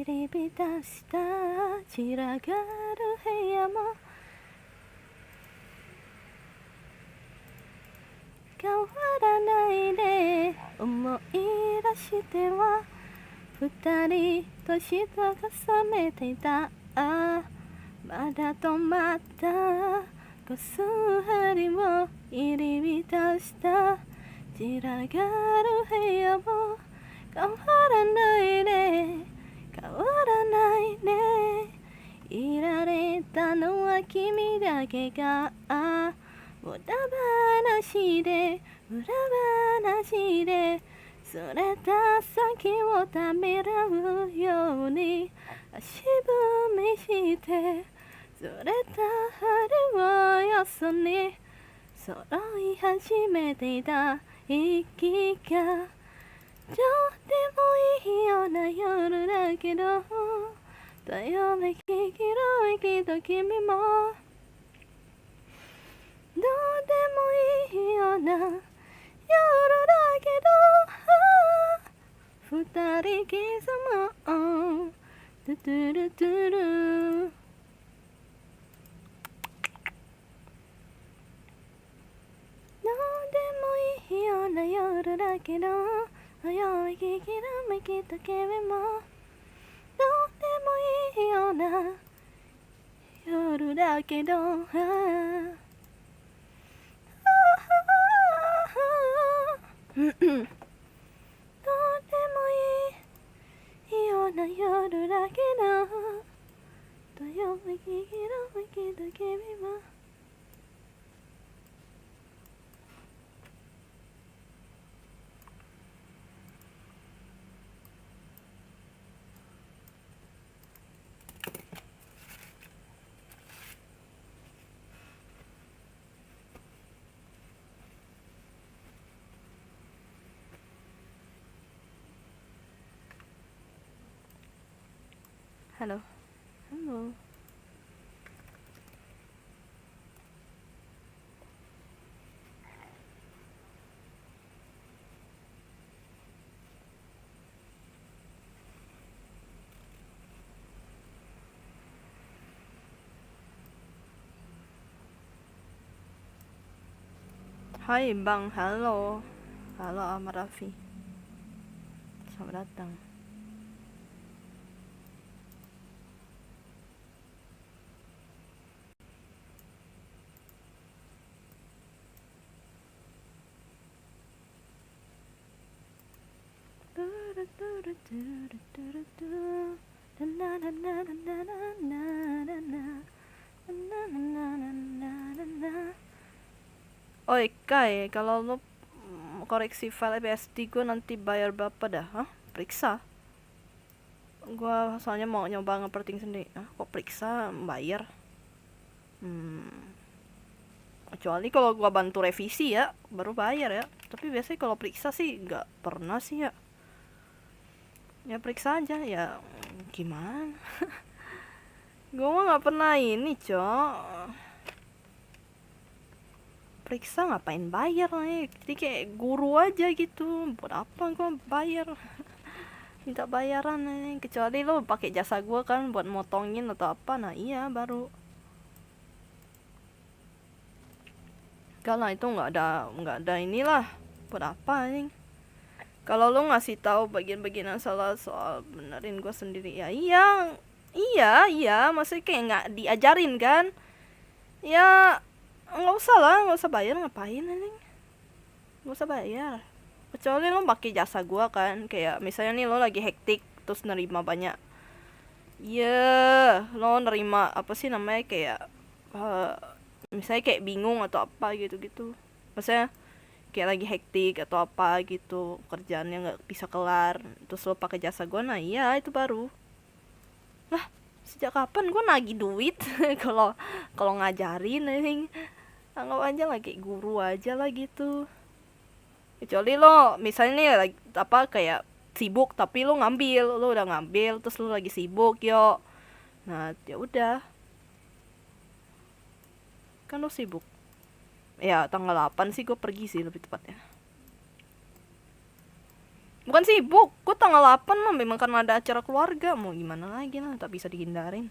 入り出した散らがる部屋も変わらないで思い出しては二人年を重ねていたまだ止まったコス針を入り浸した散らがる部屋も変わらないね変わらないねいられたのは君だけが無駄話で裏話でそれた先をためらうように足踏みしてそれた針をよそに揃い始めていた息がどうでもいいような夜だけどどよめき広いけど君もどうでもいいような夜だけど二人刻もうトゥトゥルトゥルどうでもいいような夜だけど泳ぎきらめきと君もどうでもいいような夜だけどどうでもいいような夜だけどどよめききらめきと君もHalo. Halo. Hai Bang, halo. Halo Ahmad Raffi. Selamat datang. Oi Kai, kalau lo koreksi file PSD gue nanti bayar berapa dah? Hah? Periksa? Gue soalnya mau nyoba ngeperting sendiri. Kok periksa bayar? Kecuali kalau gue bantu revisi ya, baru bayar ya. Tapi biasanya kalau periksa sih nggak pernah sih ya. Ya periksa aja ya. Gimana? Gue mah nggak pernah ini, cok. Periksa ngapain bayar nih? Jadi kayak guru aja gitu. Buat apa gue bayar? Minta bayaran nih. Kecuali lo pakai jasa gue kan buat motongin atau apa. Nah iya baru. Kalau itu nggak ada inilah. Buat apa nih? Kalau lo ngasih tahu bagian-bagian yang salah soal benerin gue sendiri ya iya maksudnya kayak nggak diajarin kan ya nggak usah bayar ngapain anjing nggak usah bayar kecuali lo pakai jasa gue kan kayak misalnya nih lo lagi hektik terus nerima banyak lo nerima apa sih namanya kayak misalnya kayak bingung atau apa gitu maksudnya kayak lagi hektik atau apa gitu kerjaannya nggak bisa kelar terus lo pakai jasa gue nah iya itu baru lah sejak kapan gue nagih duit kalau ngajarin anjing anggap aja lah kayak guru aja lah gitu kecuali lo misalnya nih lagi apa kayak sibuk tapi lo udah ngambil terus lo lagi sibuk yo nah ya udah kan lo sibuk ya tanggal 8 sih gue pergi sih lebih tepatnya Bukan sibuk, gue tanggal 8 mah memang karena ada acara keluarga. Mau gimana lagi lah, tak bisa dihindarin.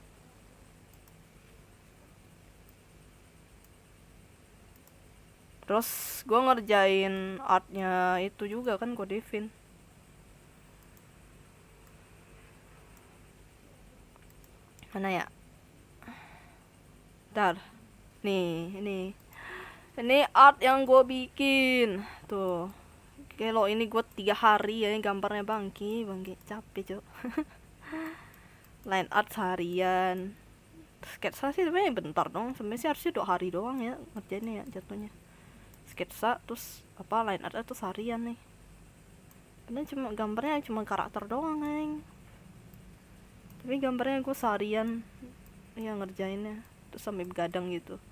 Terus gue ngerjain artnya itu juga kan, gue Devin. Mana ya? Bentar. Nih, ini art yang gue bikin. Tuh. Kalau ini gue 3 hari ya gambarnya bangki capek cok. Line art seharian. Sketsa sih sebenarnya bentar dong. Sebenarnya sih harusnya 2 hari doang ya ngerjainnya ya jatuhnya. Sketsa terus apa line art itu seharian nih. Padahal cuma gambarnya cuma karakter doang neng. Tapi gambarnya gue seharian ya ngerjainnya. Terus sampai begadang gitu.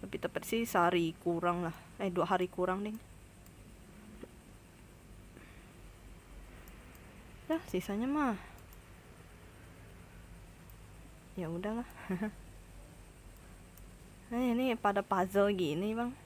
Lebih tepat sih sehari kurang lah. 2 hari kurang nih. Ya sisanya mah ya udahlah. Nah ini pada puzzle gini bang.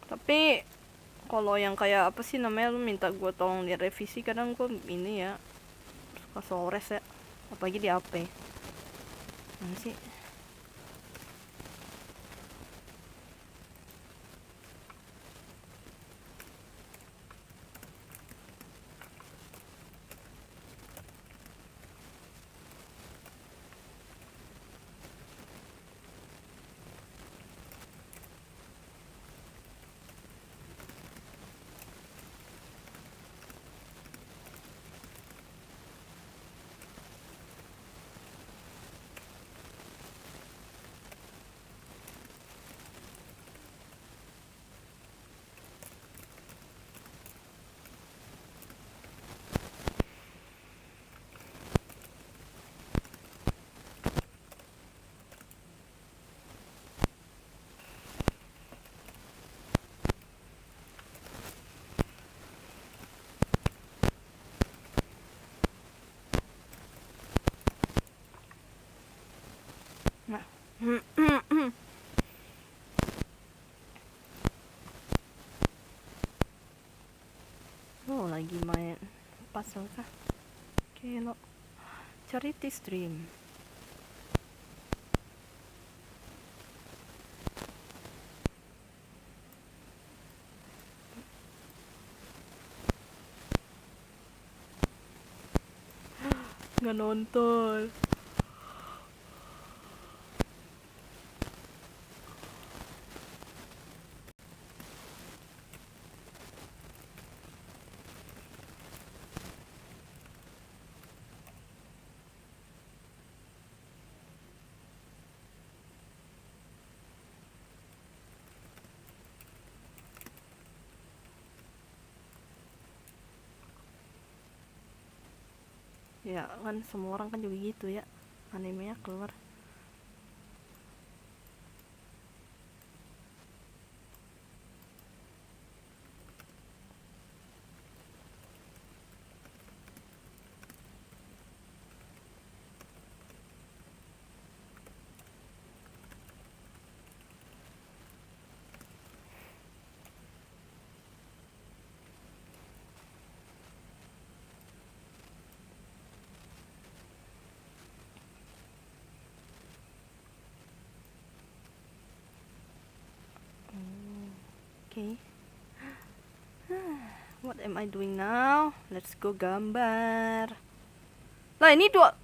Tapi kalau yang kayak apa sih namanya, lu minta gue tolong direvisi, kadang gue ini ya suka sores ya, apalagi di AP. Mana sih? Nah. Oh lagi main puzzle kah? Oke lo charity stream. Nggak nonton. Ya kan semua orang kan juga gitu ya, animenya keluar. Okay. What am I doing now? Let's go gambar. Lah ini dua.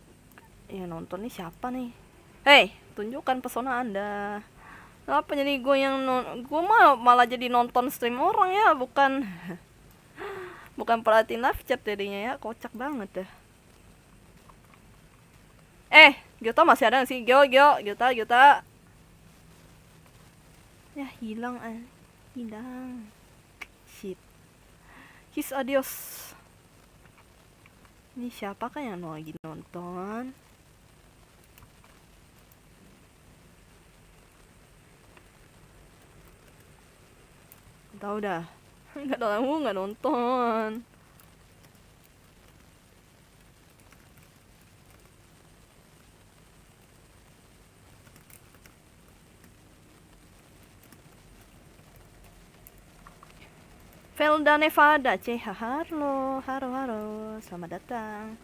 Ya nonton nih siapa nih? Hei, tunjukkan pesona Anda. Apa jadi gue yang gue malah jadi nonton stream orang ya, bukan bukan perhatiin live chat jadinya ya, kocak banget dah. Gyota masih ada gak sih? Gyota. Ya hilang hilang. Shit. His adios. Ini siapa kan yang lagi nonton? tahu dah. Nggak tahu, nggak nonton. Velda Nevada, halo, selamat datang.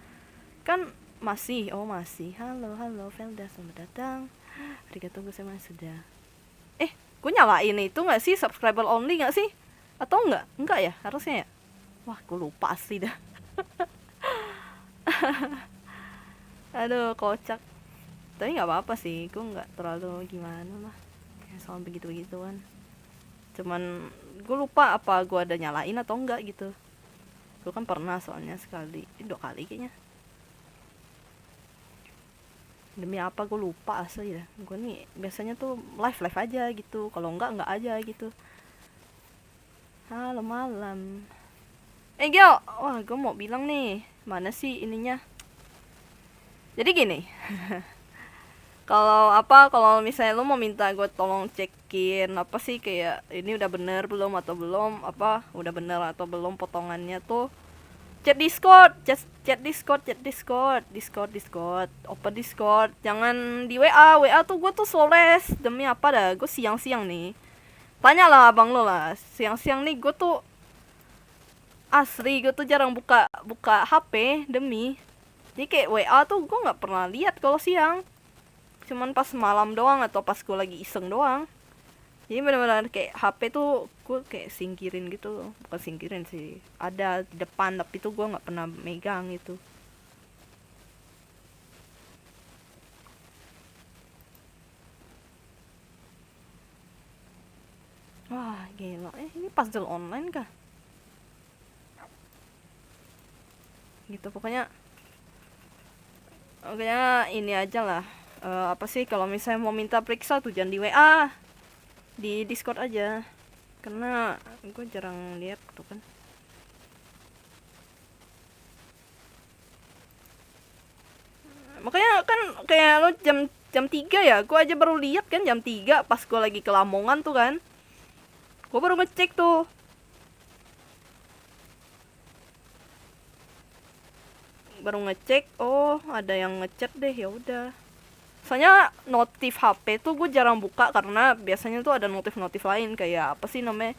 Kan masih, halo, Velda, selamat datang. Arigatou gozaimasu sudah. Gue nyalain itu nggak sih, subscriber only nggak sih? Atau enggak ya, harusnya ya. Wah, gue lupa asli dah. Aduh, kocak. Tapi nggak apa-apa sih, gue nggak terlalu gimana lah soal begitu-begituan. Cuman gue lupa apa gue ada nyalain atau enggak gitu. Gue kan pernah soalnya sekali, 2 kali kayaknya. Demi apa gue lupa asli ya. Gue nih biasanya tuh live aja gitu, kalau enggak aja gitu. Halo malam. Gil, wah gue mau bilang nih, mana sih ininya? Jadi gini. Kalau misalnya lo mau minta gue tolong cekin apa sih, kayak ini udah bener belum atau belum, udah bener atau belum potongannya tuh, chat Discord, open Discord, jangan di WA tuh gue tuh soles, demi apa dah, gue siang-siang nih, tanya lah abang lo lah, siang-siang nih gue tuh asli gue tuh jarang buka HP demi, jadi kayak WA tuh gue nggak pernah lihat kalau siang, cuman pas malam doang atau pas gue lagi iseng doang. Jadi benar-benar kayak HP tuh gue kayak singkirin gitu, bukan singkirin sih, ada di depan tapi tuh gue nggak pernah megang gitu. Wah gila, ini puzzle online kah? Gitu pokoknya ini aja lah. Apa sih, kalau misalnya mau minta periksa tuh jangan di WA, di Discord aja, karena gue jarang lihat tuh kan. Makanya kan kayak lo jam 3 ya, gue aja baru lihat kan jam 3 pas gue lagi ke Lamongan tuh kan, gue baru ngecek tuh. Oh ada yang ngechat deh, ya udah. Soalnya notif HP tuh gue jarang buka karena biasanya tuh ada notif lain, kayak apa sih namanya,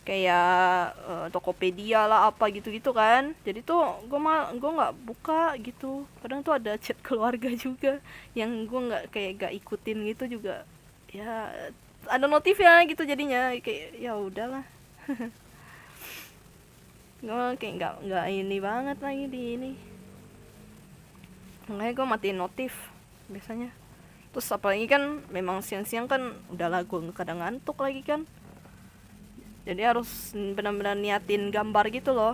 kayak Tokopedia lah apa gitu kan. Jadi tuh gue nggak buka gitu. Kadang tuh ada chat keluarga juga yang gue gak ikutin gitu juga. Ya ada notifnya gitu, jadinya kayak ya udahlah. Gue kayak nggak ini banget lagi di ini. Makanya gue matiin notif biasanya. Terus apalagi kan memang siang-siang kan udah lah gue kadang ngantuk lagi kan, jadi harus benar-benar niatin gambar gitu loh.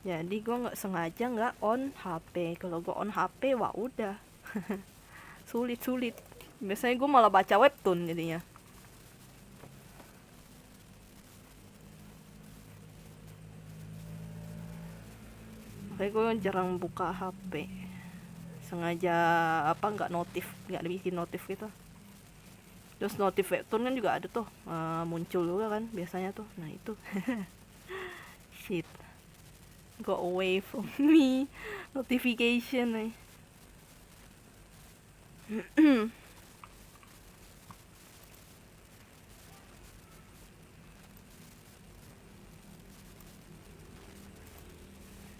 Jadi gue nggak sengaja nggak on HP. Kalau gue on HP wah udah sulit. Biasanya gue malah baca webtoon jadinya. Makanya gue jarang buka HP. Sengaja nggak bikin notif gitu. Terus notif webtoon kan juga ada tuh, muncul juga kan biasanya tuh. Nah itu shit, go away from me notification nih.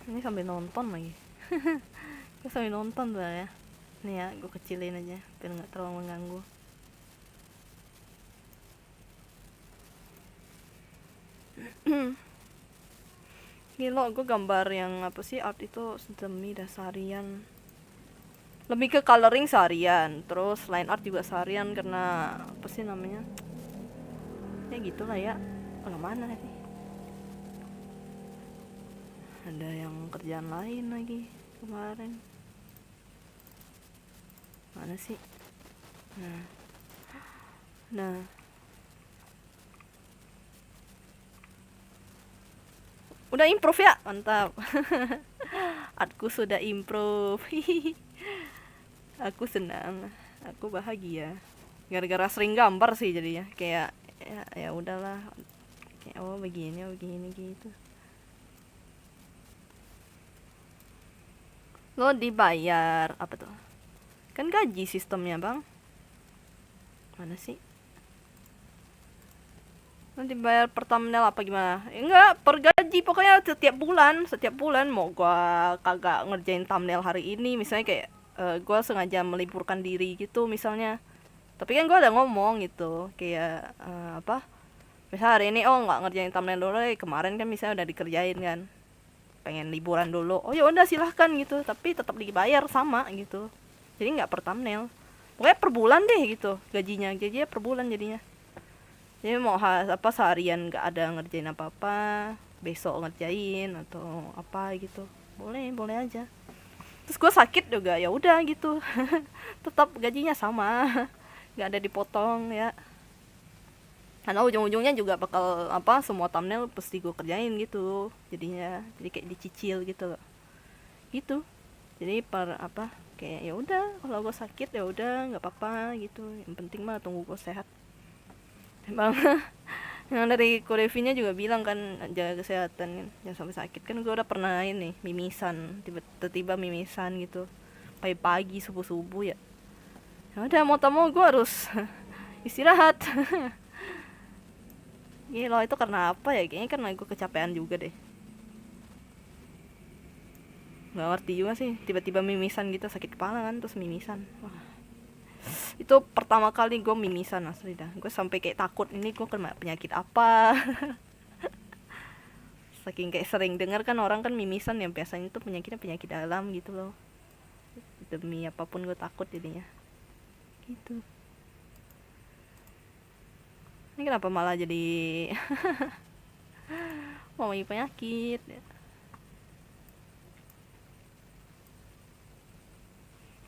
Ini sambil nonton lagi. Gue sambil nonton tuh ya. Nih ya, gue kecilin aja biar nggak terlalu mengganggu. Gila, gue gambar yang apa sih, art itu demi dasarian. Lebih ke coloring seharian, terus line art juga seharian karena apa sih namanya? Ya gitulah ya. Mana sih? Ada yang kerjaan lain lagi kemarin. Mana sih? Nah. Udah improve ya? Mantap. Artku sudah improve. Aku senang, aku bahagia. Gara-gara sering gambar sih jadinya. Kayak ya udahlah. Kayak oh begini gitu. Lo dibayar apa tuh? Kan gaji sistemnya, Bang. Mana sih? Nanti bayar per thumbnail apa gimana? Enggak, per gaji pokoknya setiap bulan mau gua kagak ngerjain thumbnail hari ini misalnya kayak gua sengaja meliburkan diri gitu misalnya. Tapi kan gua ada ngomong gitu kayak apa? Misal hari ini oh nggak ngerjain thumbnail dulu, kemarin kan misalnya udah dikerjain kan. Pengen liburan dulu. Oh ya udah silahkan gitu, tapi tetap dibayar sama gitu. Jadi nggak per thumbnail. Pokoknya per bulan deh gitu gajinya per bulan jadinya. Jadi mau apa seharian nggak ada ngerjain apa-apa, besok ngerjain atau apa gitu, boleh aja. Terus gue sakit juga ya udah gitu, tetap gajinya sama, nggak ada dipotong ya. Karena ujung-ujungnya juga bakal apa semua thumbnail pasti gue kerjain gitu, jadinya jadi kayak dicicil gitu loh, gitu. Jadi per apa kayak ya udah kalau gue sakit ya udah nggak apa-apa gitu, yang penting mah tunggu gue sehat. Emang yang dari Korevinya juga bilang kan jaga kesehatan kan jangan sampai sakit kan. Gue udah pernah ini mimisan, tiba-tiba mimisan gitu pagi-pagi subuh-subuh ya. Ya udah mau tak mau gue harus istirahat. Gila itu karena apa ya, kayaknya karena gue kecapean juga deh, nggak ngerti juga sih tiba-tiba mimisan gitu, sakit kepala kan terus mimisan. Wah, itu pertama kali gue mimisan asli dah. Gue sampai kayak takut ini gue kena penyakit apa. Saking kayak sering dengar kan orang kan mimisan yang biasanya itu penyakitnya penyakit dalam gitu loh. Demi apapun gue takut jadinya gitu. Ini kenapa malah jadi ngomongin penyakit ya.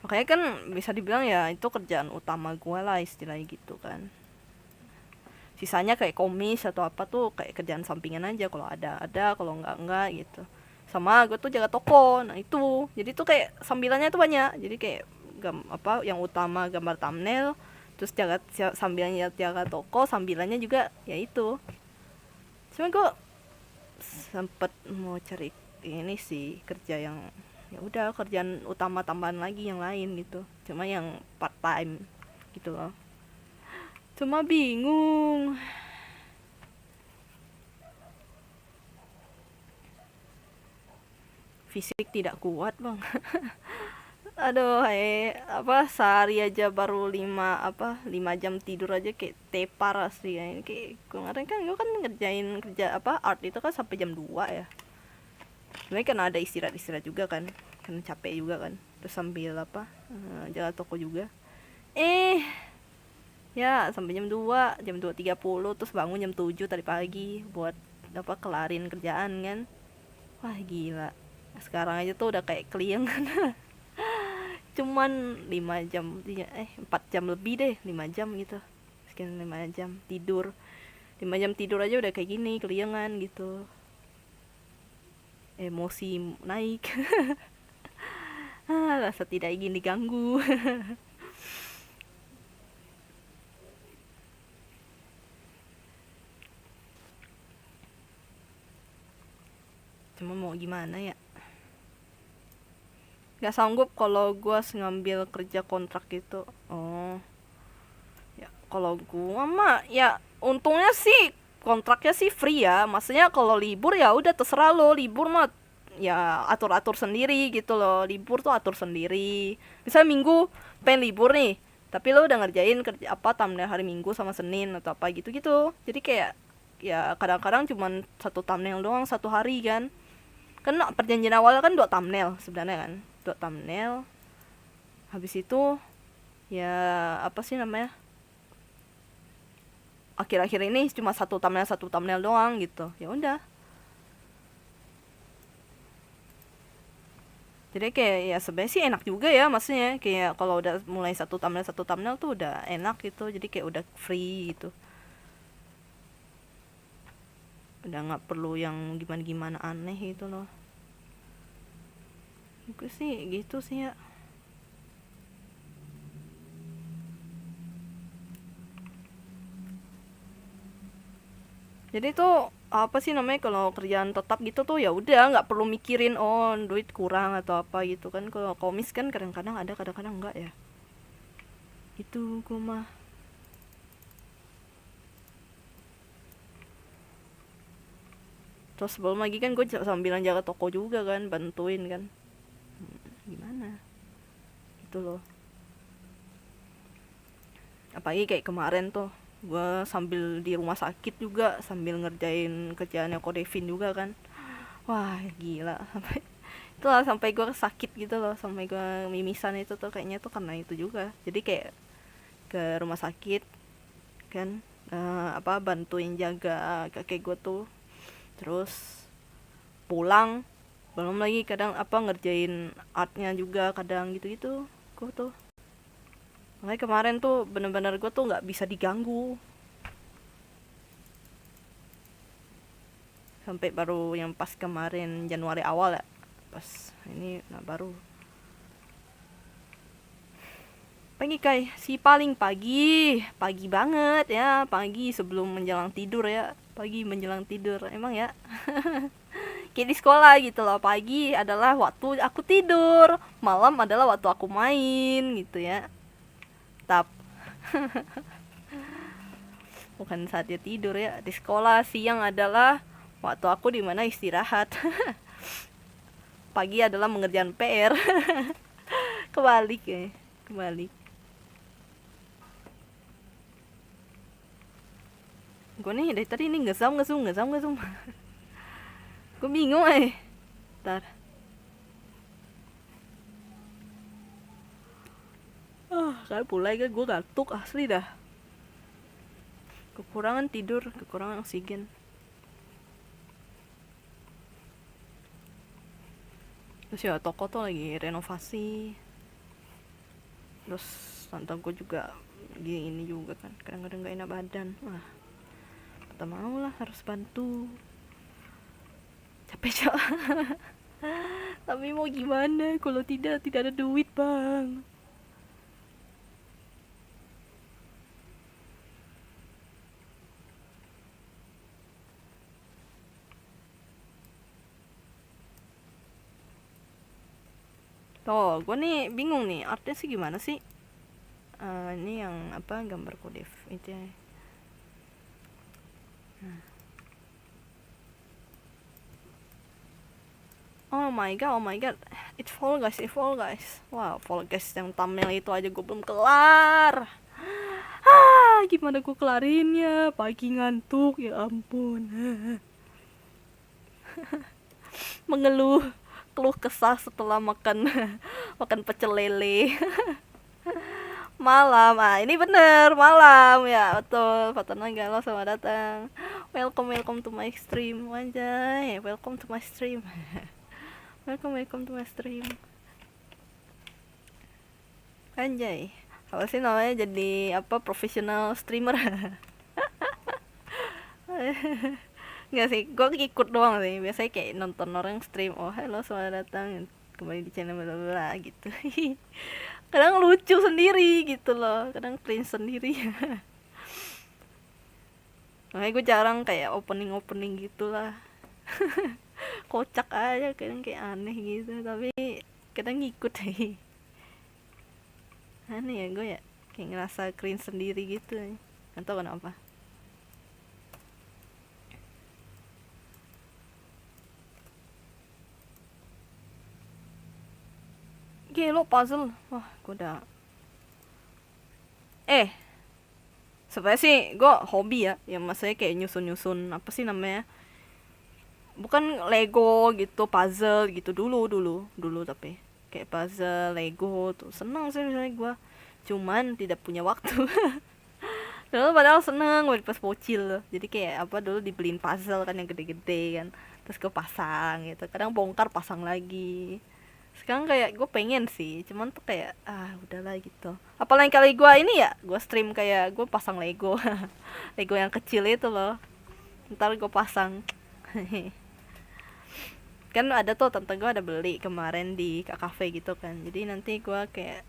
Makanya kan bisa dibilang ya itu kerjaan utama gue lah istilahnya gitu kan. Sisanya kayak komis atau apa tuh kayak kerjaan sampingan aja, kalau ada kalau enggak gitu. Sama gue tuh jaga toko, nah itu jadi tuh kayak sambilannya tuh banyak. Jadi kayak apa yang utama gambar thumbnail, terus sambilnya jaga toko, sambilannya juga ya itu. Cuma gue sempet mau cari ini sih kerja yang ya udah kerjaan utama tambahan lagi yang lain gitu, cuma yang part time gitu loh. Cuma bingung, fisik tidak kuat bang. Aduh apa sehari aja baru 5 jam tidur aja kayak tepar asli ya. Ini kayak kemarin kan gue kan ngerjain kerja apa art itu kan sampai jam 2 ya. Sebenarnya kan ada istirahat juga kan capek juga kan, terus sambil jalan toko juga ya sampai jam 2.30, terus bangun jam 7 tadi pagi buat kelarin kerjaan kan. Wah gila, sekarang aja tuh udah kayak keliengan. Cuman 4 jam lebih deh, 5 jam gitu, sekian 5 jam tidur. 5 jam tidur aja udah kayak gini keliengan gitu, emosi naik. Rasa tidak ingin diganggu. Cuma mau gimana ya, nggak sanggup kalau gue ngambil kerja kontrak gitu. Oh ya kalau gue mah ya untungnya sih kontraknya sih free ya, maksudnya kalau libur ya udah terserah lo, libur mah ya atur sendiri gitu loh. Libur tuh atur sendiri, misalnya minggu pengen libur nih tapi lo udah ngerjain kerja thumbnail hari Minggu sama Senin atau apa gitu. Jadi kayak ya kadang-kadang cuman satu thumbnail doang satu hari kan perjanjian awal kan 2 thumbnail sebenarnya kan, 2 thumbnail. Habis itu ya apa sih namanya, akhir-akhir ini cuma satu thumbnail doang gitu. Ya udah, jadi kayak ya sebenarnya sih enak juga ya, maksudnya kayak kalau udah mulai satu thumbnail tuh udah enak gitu, jadi kayak udah free gitu, udah nggak perlu yang gimana aneh gitu loh. gue sih gitu sih ya. Jadi tuh apa sih namanya, kalau kerjaan tetap gitu tuh ya udah nggak perlu mikirin oh duit kurang atau apa gitu kan. Kalau komis kan kadang-kadang ada, kadang-kadang enggak ya. Itu gue mah. Terus sebelum lagi kan gue sambil jaga toko juga kan, bantuin kan. Gimana? Itu loh. Apalagi kayak kemarin tuh gue sambil di rumah sakit juga sambil ngerjain kerjaannya Ko Devin juga kan. Wah gila, sampai itulah sampai gue sakit gitu loh, sampai gue mimisan itu tuh kayaknya tuh karena itu juga. Jadi kayak ke rumah sakit kan, apa bantuin jaga kakek gue tuh, terus pulang belum lagi kadang apa ngerjain artnya juga kadang gitu-gitu gue tuh. Makanya kemarin tuh bener-bener gue tuh nggak bisa diganggu sampai baru yang pas kemarin Januari awal ya, pas ini nah baru pagi kayak si paling pagi banget ya, pagi sebelum menjelang tidur ya, pagi menjelang tidur emang ya. Kayak di sekolah gitu loh, pagi adalah waktu aku tidur, malam adalah waktu aku main gitu ya. Tap bukan saat dia tidur ya. Di sekolah siang adalah waktu aku dimana istirahat. Pagi adalah mengerjakan PR. Kebalik ya, kebalik. Gue nih dari tadi ini ngesam. Gue bingung Ntar. Kayak mulai kan gue gantuk asli dah. Kekurangan tidur, kekurangan oksigen. Terus ya toko tuh lagi renovasi. Terus tante gue juga gini juga kan, kadang-kadang gak enak badan. Wah, kata mau lah harus bantu. Capek cok. Tapi mau gimana kalau tidak ada duit bang. Tuh, gue nih bingung nih, artnya sih gimana sih? Ini yang apa, gambar kodef itu ya. Oh my god, it's Fall Guys. Wow, Fall Guys yang thumbnail itu aja gue belum kelar. Gimana gue kelarinnya? Pagi ngantuk, ya ampun. Keluh kesah setelah makan makan pecel lele. Malam, ini bener malam ya, betul. Fatana Galau, selamat datang. Welcome to my stream, anjay. Welcome to my stream. welcome to my stream. Anjay, apa sih namanya, jadi apa, profesional streamer. Nggak sih, gue ikut doang sih. Biasanya kayak nonton orang stream, oh halo selamat datang kembali di channel bla bla gitu. Kadang lucu sendiri gitu loh, kadang cringe sendiri. Makanya gue jarang kayak opening gitulah. Kocak aja, kadang kayak aneh gitu, tapi kadang ngikut. Aneh ya gue ya, kayak ngerasa cringe sendiri gitu, nggak tahu kenapa. Lo puzzle, wah gue udah sebenarnya sih gue hobi ya maksudnya kayak nyusun apa sih namanya, bukan Lego gitu, puzzle gitu dulu, tapi kayak puzzle Lego tuh seneng sih misalnya gue, cuman tidak punya waktu. Dulu padahal seneng pas bocil loh, jadi kayak apa, dulu dibeliin puzzle kan yang gede-gede kan, terus gue pasang gitu, kadang bongkar pasang lagi. Sekarang kayak gue pengen sih, cuman tuh kayak udahlah gitu. Apalagi kali gue ini ya, gue stream kayak gue pasang Lego. Lego yang kecil itu loh, ntar gue pasang. kan ada tuh tante gue ada beli kemarin di cafe gitu kan, jadi nanti gue kayak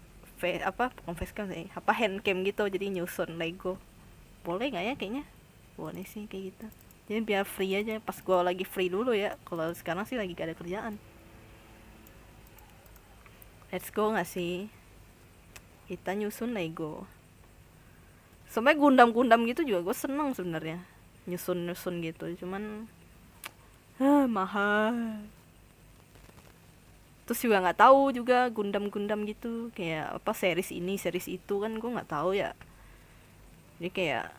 bukan facecam sih, handcam gitu, jadi nyusun Lego. Boleh nggak ya? Kayaknya boleh sih kayak gitu, jadi biar free aja pas gue lagi free dulu ya. Kalau sekarang sih lagi gak ada kerjaan. Let's go nggak sih kita nyusun Lego? Sampai Gundam gitu juga gue seneng sebenarnya, nyusun gitu, cuman mahal. Terus juga nggak tahu juga Gundam gitu, kayak apa series ini series itu kan gue nggak tahu ya. Jadi kayak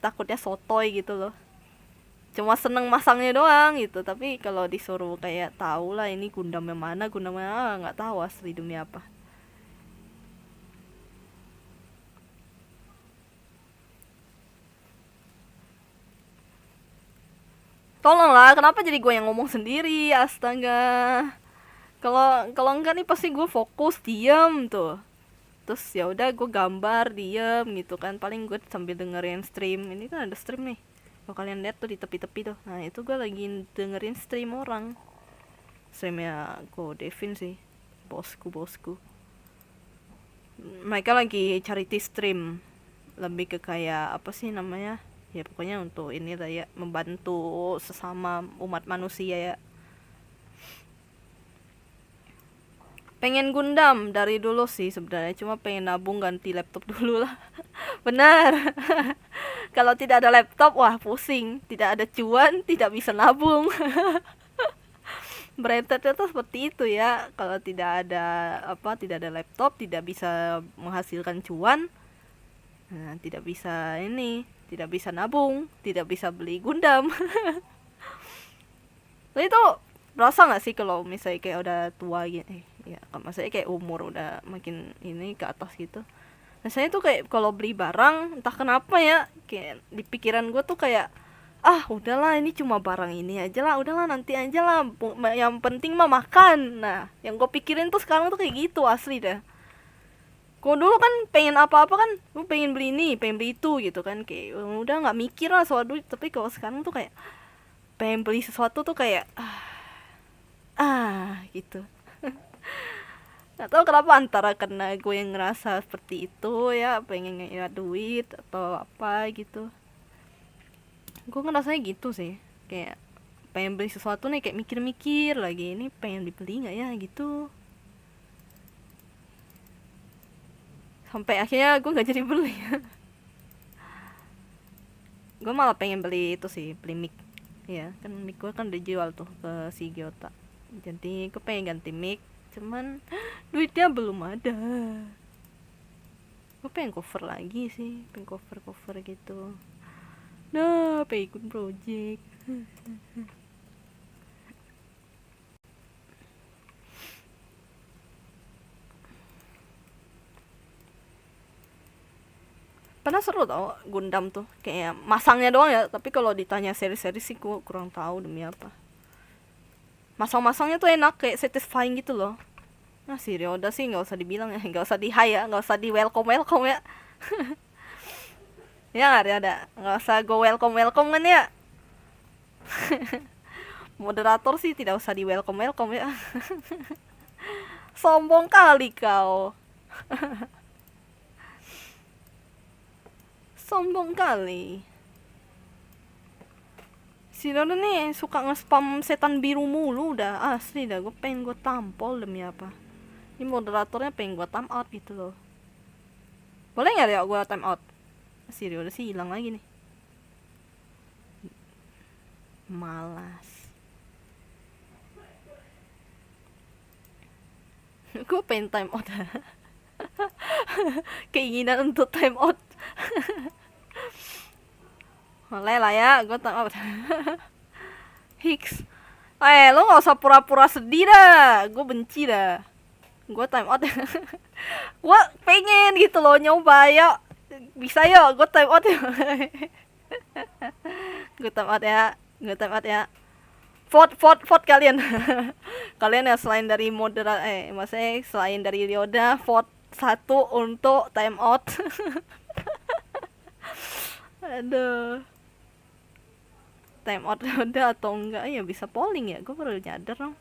takutnya sotoy gitu loh. Cuma seneng masangnya doang gitu, tapi kalau disuruh kayak tahu lah ini Gundam yang mana nggak tahu asli demi apa. Tolonglah, kenapa jadi gue yang ngomong sendiri? Astaga. Kalau enggak nih pasti gue fokus diam tuh. Terus ya udah gue gambar diam gitu kan. Paling gue sambil dengerin stream. Ini kan ada stream nih. Kalau kalian lihat tuh di tepi-tepi tuh. Nah, itu gue lagi dengerin stream orang. Streamnya Ko Devin sih. Bosku. Mereka lagi charity stream. Lebih ke kayak apa sih namanya? Ya pokoknya untuk ini lah ya, membantu sesama umat manusia ya. Pengen Gundam dari dulu sih sebenarnya, cuma pengen nabung ganti laptop dulu lah. Benar. Kalau tidak ada laptop, wah pusing. Tidak ada cuan, tidak bisa nabung. Berentetnya tuh seperti itu ya. Kalau tidak ada laptop, tidak bisa menghasilkan cuan. Nah, tidak bisa tidak bisa nabung, tidak bisa beli Gundam. Tapi itu berasa nggak sih kalau misalnya kayak udah tua gitu? Ya, maksudnya kayak umur udah makin ini ke atas gitu. Nah, saya tuh kayak kalau beli barang, entah kenapa ya, kayak di pikiran gue tuh kayak, udahlah ini cuma barang ini aja lah, udahlah nanti aja lah, yang penting mah makan. Nah, yang gue pikirin tuh sekarang tuh kayak gitu asli dah. Kalau dulu kan pengen apa-apa kan, gue pengen beli ini, pengen beli itu gitu kan, kayak udah nggak mikir lah soal duit. Tapi kalau sekarang tuh kayak pengen beli sesuatu tuh kayak gitu. Nggak tahu kenapa, antara karena gue yang ngerasa seperti itu ya, pengen ngehemat duit atau apa gitu. Gue ngerasanya gitu sih, kayak pengen beli sesuatu nih kayak mikir-mikir lagi, ini pengen dibeli nggak ya gitu. Sampai akhirnya gue nggak jadi beli. Gue malah pengen beli itu sih, beli mic. Ya kan mic gue kan dijual tuh ke si Giota, jadi gue pengen ganti mic, cuman duitnya belum ada. Gue pengen cover lagi sih, pengen cover gitu. Nah, pengen ikut project. Padahal seru tau Gundam tuh, kayak masangnya doang ya. Tapi kalau ditanya seri-seri sih gue kurang tahu demi apa. Masang-masangnya tuh enak, kayak satisfying gitu loh. Nah si Ryoda sih nggak usah dibilang ya, nggak usah di hi ya, nggak usah di welcome ya. Ya nggak ada, nggak usah go welcome kan ya. Moderator sih tidak usah di welcome ya. Sombong kali kau. Sombong kali. Si Ryoda nih suka nge-spam setan biru mulu, udah asli dah. Gue pengen gue tampol demi apa. Ini moderatornya pengen gue time out gitu loh. Boleh nggak ya gue time out? Si Ryoda sih hilang lagi nih. Malas. Gue pengen time out. Keinginan untuk time out. Boleh lah ya, gue time out. Hicks. Lo gak usah pura-pura sedih dah. Gue benci dah. Gue time out. Gue pengen gitu loh nyoba ya. Bisa yuk, gue time out ya. Gue time out ya. Vote kalian. Kalian ya selain dari maksudnya selain dari Ryoda, vote 1 untuk time out. Aduh. time out udah atau enggak ya. Bisa polling ya, gue baru nyadar dong.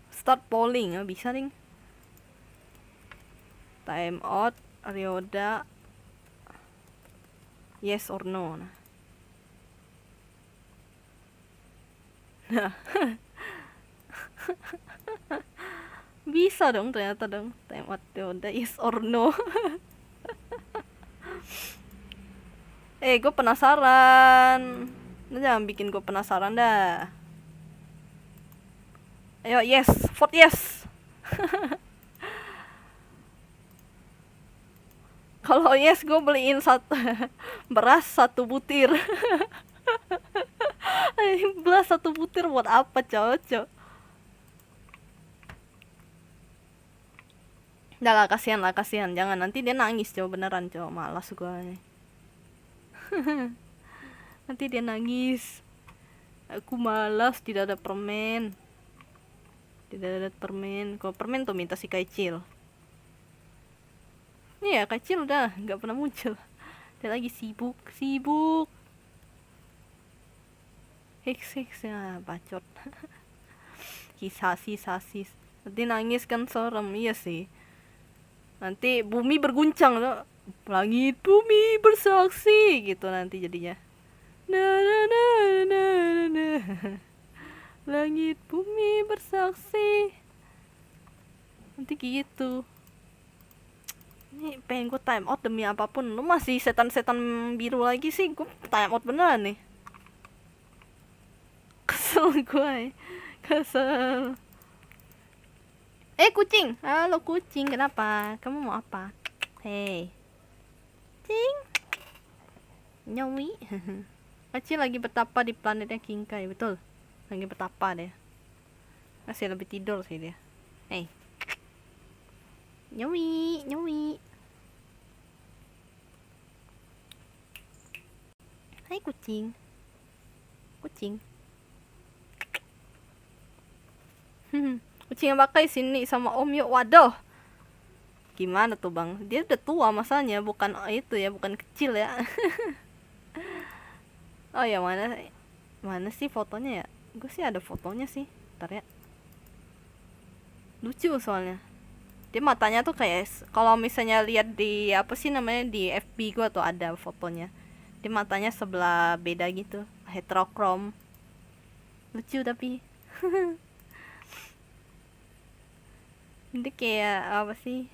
Start polling ya, bisa nih. Time out Ryoda, yes or no. Nah bisa dong ternyata dong. Time out Ryoda, yes or no. Gue penasaran. Lu jangan bikin gue penasaran dah. Ayo, yes, vote yes. Kalau yes, gue beliin beras 1 butir. Beras 1 butir buat apa, cowok? Udah lah, kasihan. Jangan, nanti dia nangis, cowok, beneran, cowok. Malas gue. Nanti dia nangis. Aku malas, tidak ada permen. Kalau permen tuh minta si kecil. Iya, kecil udah nggak pernah muncul. Dia lagi sibuk. Hiks ya, bacot. Sasis. Nanti nangis kan serem, iya sih. Nanti bumi berguncang loh. Langit bumi bersaksi gitu nanti jadinya. Na. Langit bumi bersaksi. Nanti gitu. Ini pengen gue time out demi apapun. Lu masih setan-setan biru lagi sih. Gue time out beneran nih. Kesel gue. Kesel. Kucing. Halo kucing, kenapa? Kamu mau apa? Hei. Cing. Nyawi. Kecil lagi betapa di planetnya Kingkai, betul. Lagi betapa deh. Masih lebih tidur sih dia. Hei. Nyawi. Hai kucing. Kucing yang pakai sini sama om yuk. Waduh, gimana tuh bang? Dia udah tua masanya, bukan itu ya, bukan kecil ya. Oh ya, mana sih fotonya ya? Gue sih ada fotonya sih, ntar ya. Lucu soalnya. Dia matanya tuh kayak, kalau misalnya lihat di apa sih namanya di FB gue tuh ada fotonya. Dia matanya sebelah beda gitu, heterokrom. Lucu tapi. Ini kayak apa sih?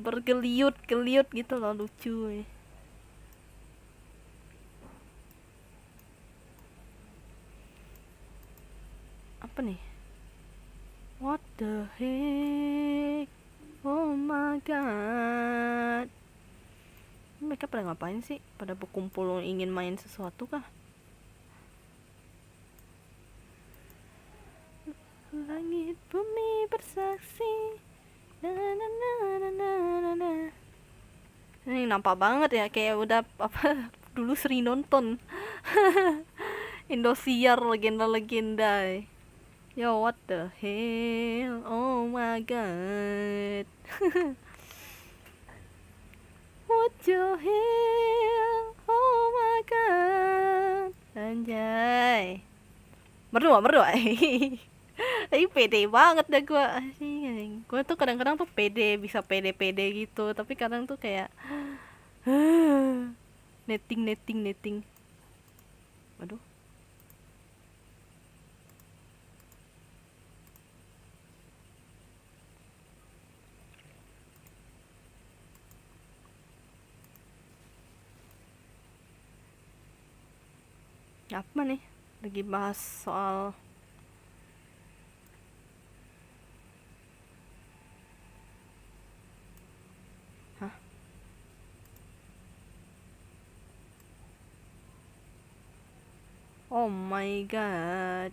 Bergeliut gitu loh, lucu. Apa nih? What the heck? Oh my god. Mereka pada ngapain sih? Pada berkumpul ingin main sesuatu kah? Langit bumi bersaksi. Na. Ini nampak banget ya, kayak udah apa dulu sering nonton. Indosiar legenda. Yo, what the hell? Oh my god. What the hell? Oh my god. Anjay. Berdua. Pede banget dah gue. Gue tuh kadang-kadang tuh bisa pede gitu, tapi kadang tuh kayak netting. Waduh. Apa nih? Lagi bahas soal oh my god.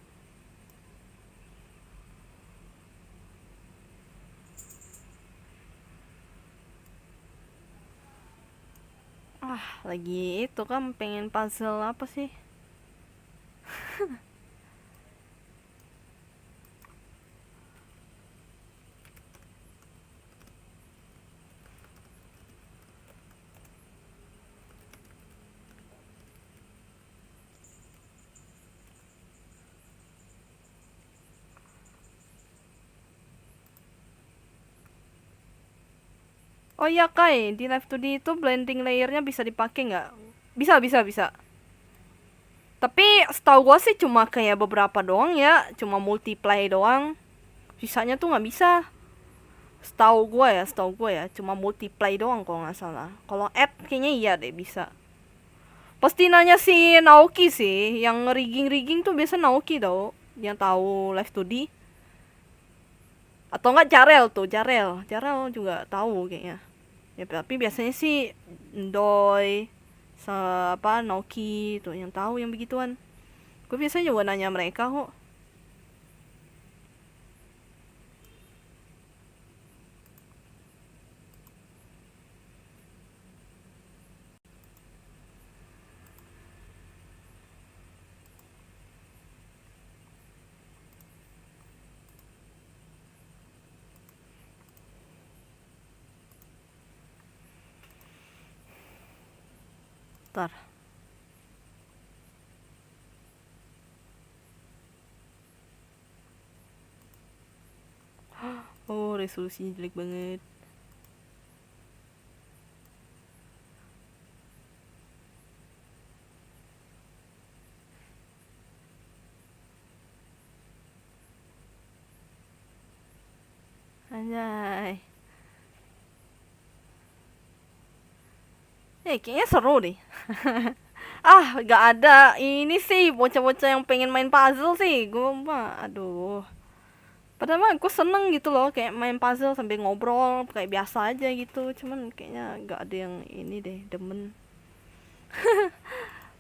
Lagi itu kan pengen puzzle apa sih? Oh iya Kai, di Live 2D itu blending layernya bisa dipakai nggak? Bisa. Tapi setahu gua sih cuma kayak beberapa doang ya, cuma multiply doang. Sisanya tuh nggak bisa. Setahu gua ya, cuma multiply doang kalau nggak salah. Kalau add kayaknya iya deh bisa. Pasti nanya si Naoki sih, yang rigging tuh biasa Naoki tau, yang tahu Live 2D. Atau enggak Jarel juga tahu kayaknya. Ya tapi biasanya sih Doi, apa Naoki tuh yang tahu yang begituan. Gue biasanya juga nanya mereka kok. Ntar. Oh, resolusinya jelek banget. Anjay. Kayaknya seru deh. Gak ada. Ini sih bocah-bocah yang pengen main puzzle sih. Gue mah, aduh. Padahal mah gue seneng gitu loh, kayak main puzzle sambil ngobrol kayak biasa aja gitu. Cuman kayaknya gak ada yang ini deh, demen.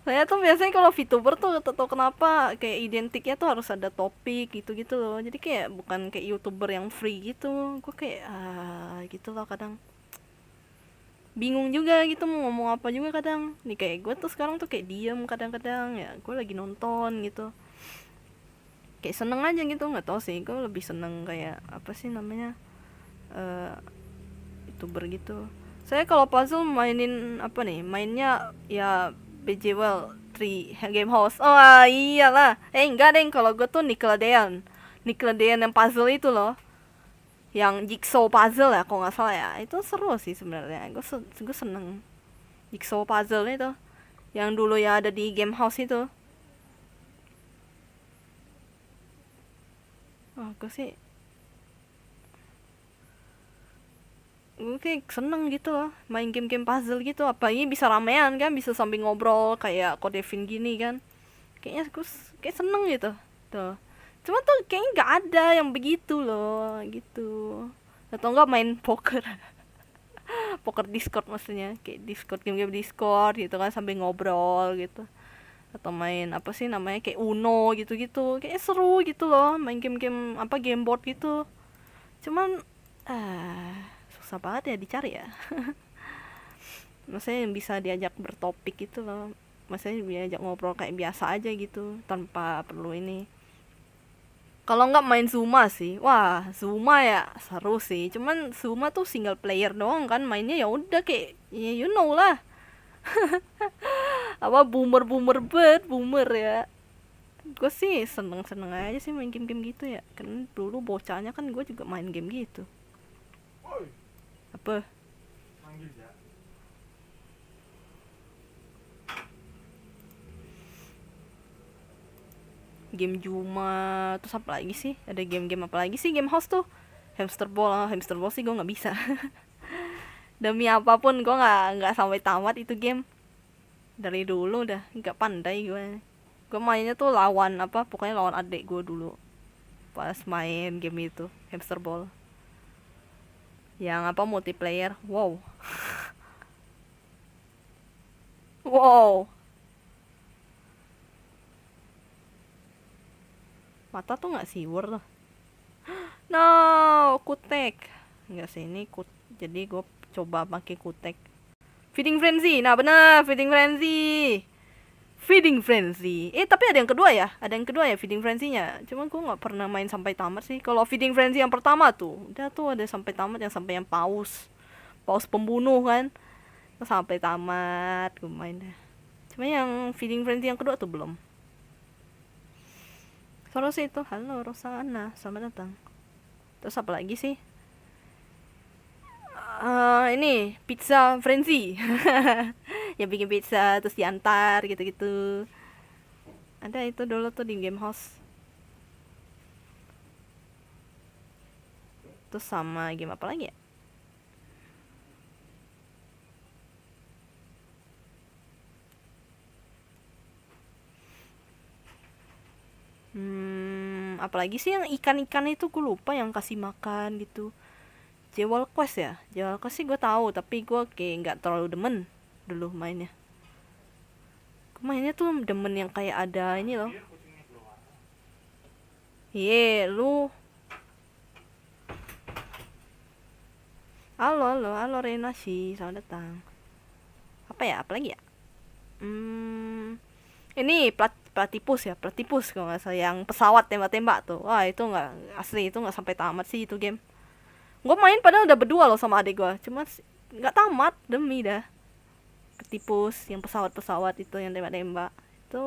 Saya tuh biasanya kalau VTuber tuh tau kenapa kayak identiknya tuh harus ada topik gitu-gitu loh. Jadi kayak bukan kayak YouTuber yang free gitu. Gue kayak gitu loh kadang. Bingung juga gitu mau ngomong apa juga kadang. Nih kayak gue tuh sekarang tuh kayak diem kadang-kadang ya. Gue lagi nonton gitu. Kayak seneng aja gitu, nggak tau sih. Gue lebih seneng kayak apa sih namanya? eh YouTuber gitu. Saya kalau puzzle mainin apa nih? Mainnya ya BJWell 3 Game House. Oh iyalah. Enggak deh, kalau gue tuh Nickelodeon. Nickelodeon yang puzzle itu loh. Yang jigsaw puzzle ya, kalau nggak salah ya. Itu seru sih sebenarnya. Gue seneng jigsaw puzzle itu. Yang dulu ya ada di Game House itu. Gue sih gue kayak seneng gitu loh main game-game puzzle gitu, apalagi bisa ramean kan, bisa sambil ngobrol kayak Kodevin gini kan. Kayaknya gue kayak seneng gitu tuh. Cuma tuh kayaknya nggak ada yang begitu loh gitu. Atau enggak main poker. Poker Discord maksudnya, kayak Discord, game-game Discord gitu kan sambil ngobrol gitu. Atau main apa sih namanya kayak Uno gitu-gitu, kayak seru gitu loh main game-game apa game board gitu. Cuman susah banget ya dicari ya. Maksudnya yang bisa diajak bertopik gitu loh, maksudnya diajak ngobrol kayak biasa aja gitu tanpa perlu ini. Kalau nggak main Zuma sih, wah Zuma ya seru sih, cuman Zuma tuh single player doang kan, mainnya ya udah kayak ya you know lah. Apa boomer ya. Gue sih seneng seneng aja sih main game-game gitu ya, kan dulu bocahnya kan gue juga main game gitu. Apa game Juma terus apa lagi sih, ada game-game apa lagi sih game house tuh. Hamster ball sih gue nggak bisa. Demi apapun gue nggak sampai tamat itu game. Dari dulu udah nggak pandai gue mainnya tuh lawan apa, pokoknya lawan adik gue dulu pas main game itu hamster ball yang apa multiplayer. Wow, mata tuh nggak siwer loh. No, kutek nggak sih ini jadi gue coba pakai kutek. Feeding frenzy, nah bener feeding frenzy. Feeding Frenzy. Tapi ada yang kedua ya? Ada yang kedua ya Feeding Frenzy-nya. Cuma gue nggak pernah main sampai tamat sih. Kalau Feeding Frenzy yang pertama tuh, udah tuh ada sampai tamat, yang sampai yang paus. Paus pembunuh kan. Terus sampai tamat gue main deh. Cuma yang Feeding Frenzy yang kedua tuh belum. Terus itu, halo Rosana, selamat datang. Terus apa lagi sih? Ini pizza frenzy. Ya bikin pizza terus diantar gitu-gitu. Ada itu dulu tuh di game house. Terus sama game apa lagi ya? Apalagi sih yang ikan-ikan itu gue lupa yang kasih makan gitu. Jewel Quest ya? Jewel Quest sih gue tahu, tapi gue kayak nggak terlalu demen dulu mainnya. Gue mainnya tuh demen yang kayak ada ini loh. Iya, lu. Halo Rena sih, selamat datang. Apa ya? Apalagi ya? Ini platipus ya, platipus kalau nggak salah yang pesawat tembak-tembak tuh. Wah itu nggak asli, itu nggak sampai tamat sih itu game. Gue main padahal udah berdua loh sama adik gue, cuma nggak tamat demi dah. Ketipus yang pesawat-pesawat itu yang tembak-tembak itu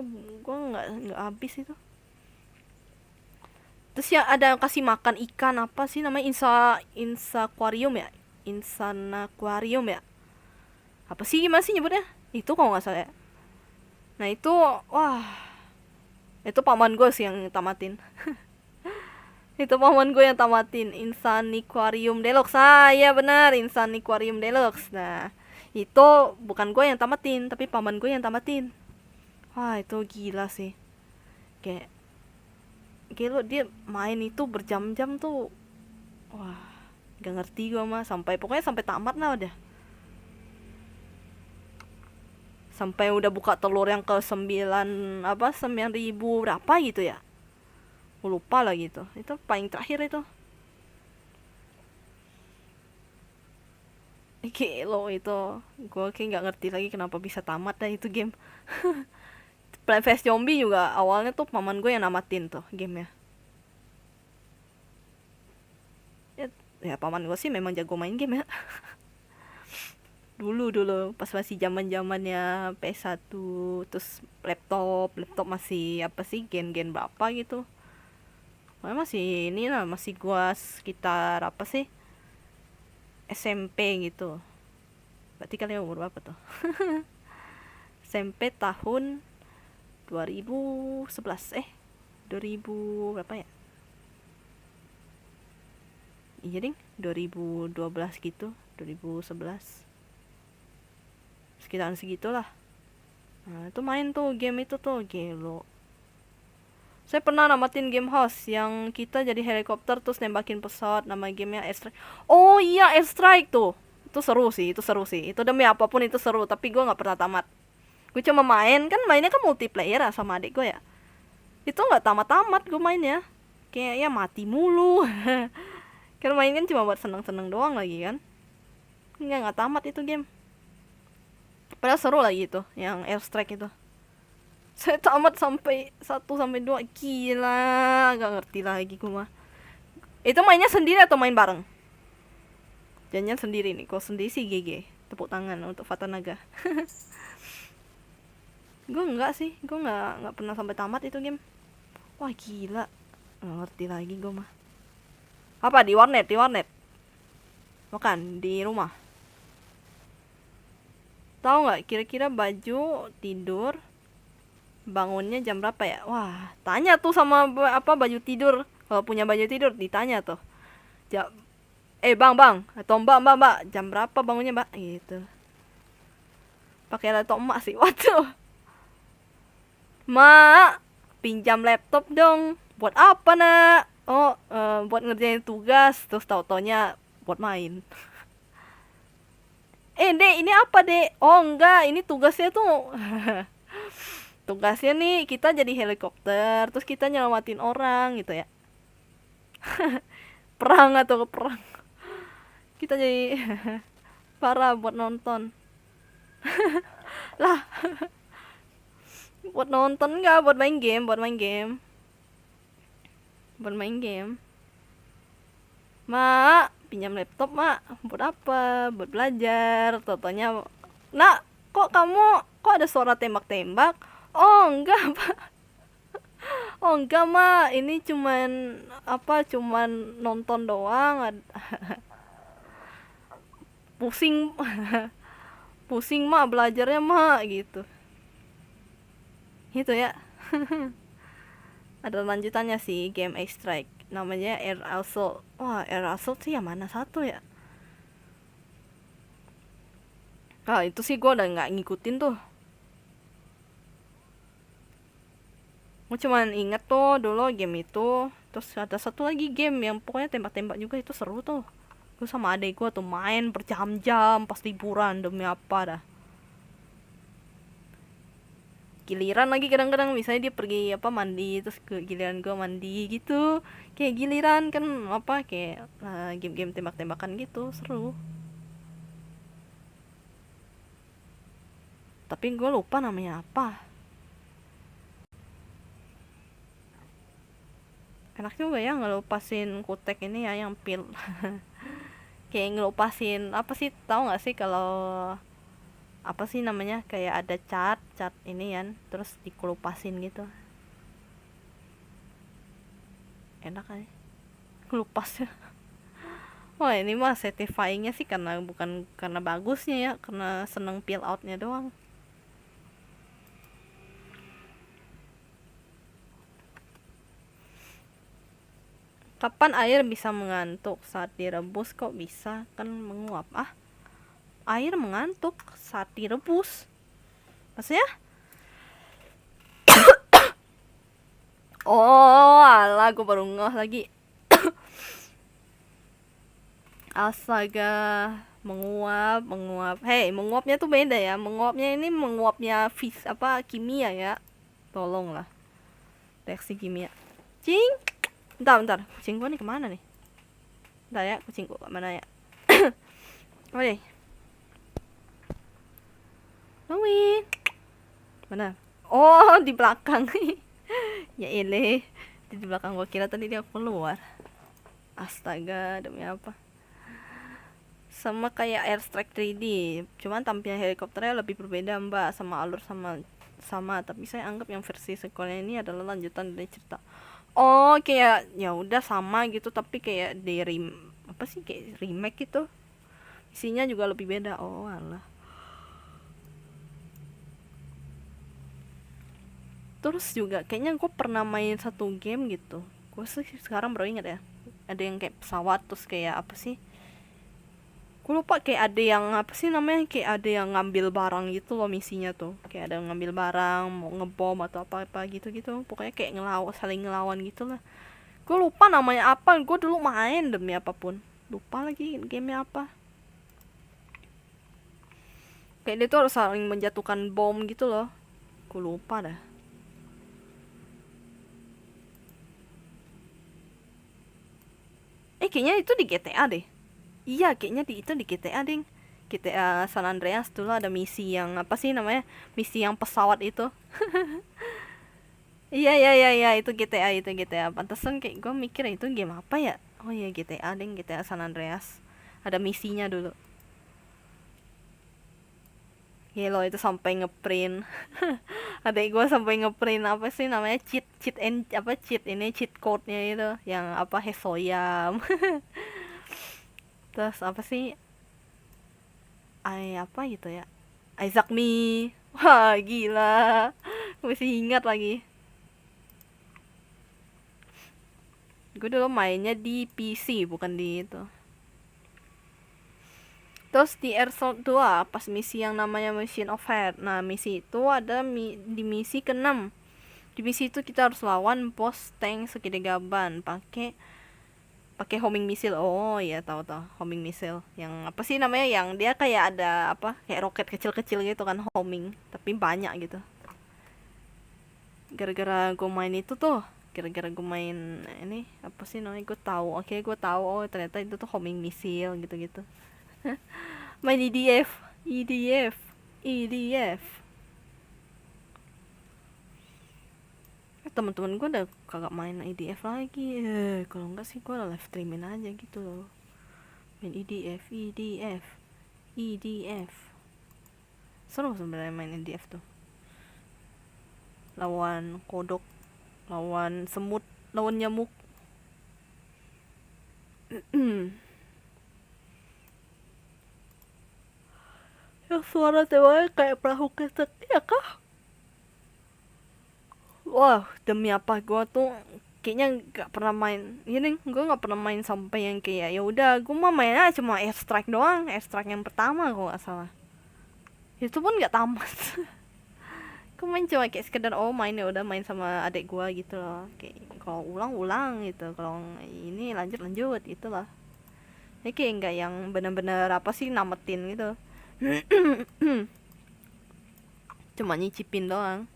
gue nggak habis itu. Terus ya ada yang kasih makan ikan apa sih namanya, insa aquarium ya, insana aquarium ya, apa sih gimana sih nyebutnya itu kalau nggak salah ya. Nah itu wah, itu paman gue sih yang tamatin. Itu paman gue yang tamatin Insaniquarium Deluxe. Ya benar, Insaniquarium Deluxe. Nah itu bukan gue yang tamatin, tapi paman gue yang tamatin. Wah itu gila sih. Kayak gila, dia main itu berjam-jam tuh. Wah gak ngerti gue mah, sampai pokoknya sampai tamat lah udah. Sampai udah buka telur yang ke 9 apa 9.000 berapa gitu ya. Gue lupa lah gitu. Itu paling terakhir itu. Lo itu gue kayak nggak ngerti lagi kenapa bisa tamat dah itu game. Plant vs Zombie juga awalnya tuh paman gue yang namatin tuh gamenya. Ya paman gue sih memang jago main game ya. dulu pas masih zamannya PS1, terus laptop masih apa sih gen berapa gitu. Masih ini lah, masih gua sekitar apa sih SMP gitu. Berarti kalian umur berapa tuh? SMP tahun 2011 2000 berapa ya? Iya ding, 2012 gitu, 2011. Sekitaran segitulah. Nah, itu main tuh game itu tuh, gelo. Saya pernah namatin game house yang kita jadi helikopter terus nembakin pesawat, nama gamenya Airstrike. Oh iya, Airstrike tuh. Itu seru sih, itu seru sih. Itu demi apapun itu seru, tapi gue nggak pernah tamat. Gue cuma mainnya kan multiplayer ya sama adik gue ya. Itu nggak tamat-tamat gue mainnya. Kayak ya mati mulu. Karena main kan cuma buat seneng-seneng doang lagi kan. Nggak tamat itu game. Padahal seru lagi itu, yang Airstrike itu. Saya tamat sampai 1 sampai 2. Gila, gak ngerti lagi gue mah. Itu mainnya sendiri atau main bareng? Jangan sendiri nih. Kalau sendiri sih GG. Tepuk tangan untuk Fatanaga. Gue enggak sih. Gue enggak pernah sampai tamat itu game. Wah gila. Gak ngerti lagi gue mah. Apa di warnet? Bukan, di rumah. Tahu nggak kira-kira baju tidur bangunnya jam berapa ya? Wah, tanya tuh sama apa baju tidur. Kalau punya baju tidur ditanya tuh. Bang, atau mbak, jam berapa bangunnya, Mbak? Gitu. Pakai laptop emak sih. Waduh. Mak, pinjam laptop dong. Buat apa, Nak? Oh, buat ngerjain tugas. Terus tau-taunya buat main. Dek, ini apa, Dek? Oh, enggak, ini tugasnya tuh. Tugasnya nih kita jadi helikopter, terus kita nyelamatin orang gitu ya. Perang. Kita jadi parah buat nonton. Lah. Buat nonton enggak, buat main game. Mak, pinjam laptop, Mak. Buat apa? Buat belajar. Totonya, Nak, kok ada suara tembak-tembak? Oh enggak Pak. Oh enggak Ma, ini cuman nonton doang. pusing. Pusing mak belajarnya mak gitu. Itu ya. Ada lanjutannya sih game X-Strike, namanya Air Assault. Wah, Air Assault sih yang mana satu ya? Itu sih gue udah nggak ngikutin tuh. Gue cuman inget tuh dulu game itu. Terus ada satu lagi game yang pokoknya tembak-tembak juga, itu seru tuh. Gue sama adek gue tuh main berjam-jam pas liburan, demi apa dah. Giliran lagi kadang-kadang misalnya dia pergi mandi, terus ke giliran gue mandi gitu. Kayak giliran kan kayak game-game tembak-tembakan gitu, seru. Tapi gue lupa namanya apa. Enak juga ya ngelupasin kutek ini ya, yang pil. Kayak ngelupasin apa sih, tahu nggak sih kalau apa sih namanya, kayak ada cat ini kan, terus dikelupasin gitu. Enak kan? Ngelupas ya. Wah, ini mah satisfyingnya sih karena bukan karena bagusnya ya, karena seneng peel outnya doang. Kapan air bisa mengantuk? Saat direbus. Kok bisa? Kan menguap. Air mengantuk saat direbus. Maksudnya? Oh, alah, gue baru ngeh lagi. Astaga, menguap. Hei, menguapnya tuh beda ya. Menguapnya ini menguapnya kimia ya. Tolonglah. Reaksi kimia. Cing. Bentar. Kucing gua nih kemana nih? Bentar ya, kucing gua kemana ya? Oke. Louie. Mana? Oh, di belakang. Ya ele. Di belakang gua, kira tadi dia keluar. Astaga, demi apa? Sama kayak Airstrike 3D, cuman tampilan helikopternya lebih berbeda mbak, sama alur sama, tapi saya anggap yang versi sequelnya ini adalah lanjutan dari cerita. Oh, kayak ya udah sama gitu, tapi kayak kayak remake gitu. Isinya juga lebih beda. Oh, alah. Terus juga kayaknya gue pernah main satu game gitu. Gue sih sekarang baru ingat ya. Ada yang kayak pesawat, terus kayak apa sih? Gue lupa, kayak ada yang apa sih namanya, kayak ada yang ngambil barang gitu loh misinya tuh. Kayak ada yang ngambil barang, mau ngebom atau apa-apa gitu-gitu. Pokoknya kayak saling ngelawan gitu lah. Gue lupa namanya apa. Gue dulu main demi apapun. Lupa lagi gamenya apa. Kayak dia tuh harus saling menjatuhkan bom gitu loh. Gue lupa dah. Kayaknya itu di GTA deh. Iya, kayaknya itu di GTA ding. GTA San Andreas dulu ada misi yang apa sih namanya? Misi yang pesawat itu. Iya, itu GTA. Pantesan kayak gue mikir itu game apa ya? Oh iya, GTA ding, GTA San Andreas. Ada misinya dulu. Gila, itu sampai ngeprint. Adek gue sampai ngeprint apa sih namanya, cheat code-nya itu yang apa, Hesoyam. Terus apa sih, apa gitu ya, Isaac Me. Wah, gila, masih ingat lagi. Gue dulu mainnya di PC, bukan di itu. Terus di Airsoft 2 pas misi yang namanya Mission of Fire. Nah, misi itu ada di misi ke-6. Di misi itu kita harus lawan bos tank segede gaban pakai homing missile. Oh iya, tahu homing missile. Yang apa sih namanya, yang dia kayak ada apa, kayak roket kecil-kecil gitu kan, homing, tapi banyak gitu. Gara-gara gue main itu tuh, gara-gara gue main ini apa sih namanya, gue tahu. Oke, gue tahu, oh ternyata itu tuh homing missile gitu-gitu. Main EDF. Teman-teman gue udah kagak main EDF lagi. Kalau enggak sih gue live streamin aja gitu loh. Main EDF. Seru sebenarnya main EDF tuh. Lawan kodok, lawan semut, lawan nyamuk. Yang suara tewanya kayak perahu ketek, ya kah? Wah, demi apa gue tuh kayaknya nggak pernah main ini, gue nggak pernah main sampai yang kayak ya udah gue mah mainnya cuma airstrike doang, airstrike yang pertama kalau nggak salah, itu pun nggak tamat. Gue main cuma kayak sekedar oh main ya udah main sama adik gue gitu loh, kayak kalau ulang-ulang gitu, kalau ini lanjut gitu lah. Ini kayak nggak yang bener-bener apa sih nametin gitu. Cuma nyicipin doang.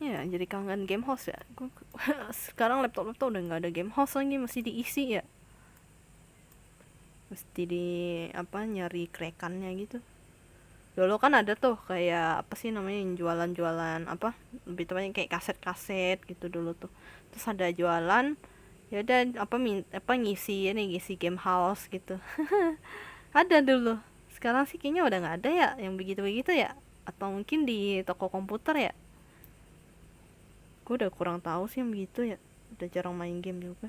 Ya jadi kangen game house ya. Sekarang laptop udah nggak ada game house lagi, mesti diisi ya, mesti di apa nyari krekannya gitu. Dulu kan ada tuh kayak apa sih namanya yang jualan-jualan apa, lebih tepatnya kayak kaset-kaset gitu dulu tuh. Terus ada jualan, ya udah apa ngisi ini ngisi game house gitu. Ada dulu. Sekarang sih kayaknya udah nggak ada ya yang begitu-begitu ya. Atau mungkin di toko komputer ya. Gue udah kurang tahu sih yang begitu ya. Udah jarang main game juga.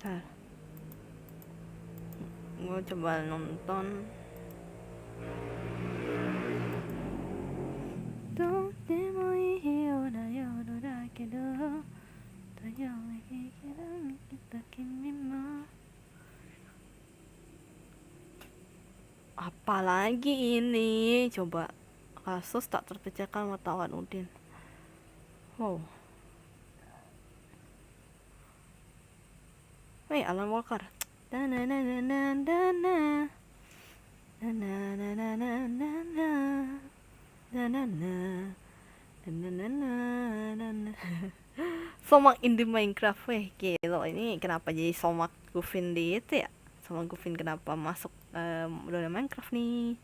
Bentar. Gue coba nonton. Apalagi ini, coba kasus tak terpecahkan wartawan Udin. Wow. Wih, Alan Walker. Somak indie Minecraft, weh gila ini kenapa jadi Somak Gufin di itu ya? Somak Gufin kenapa masuk dunia Minecraft nih?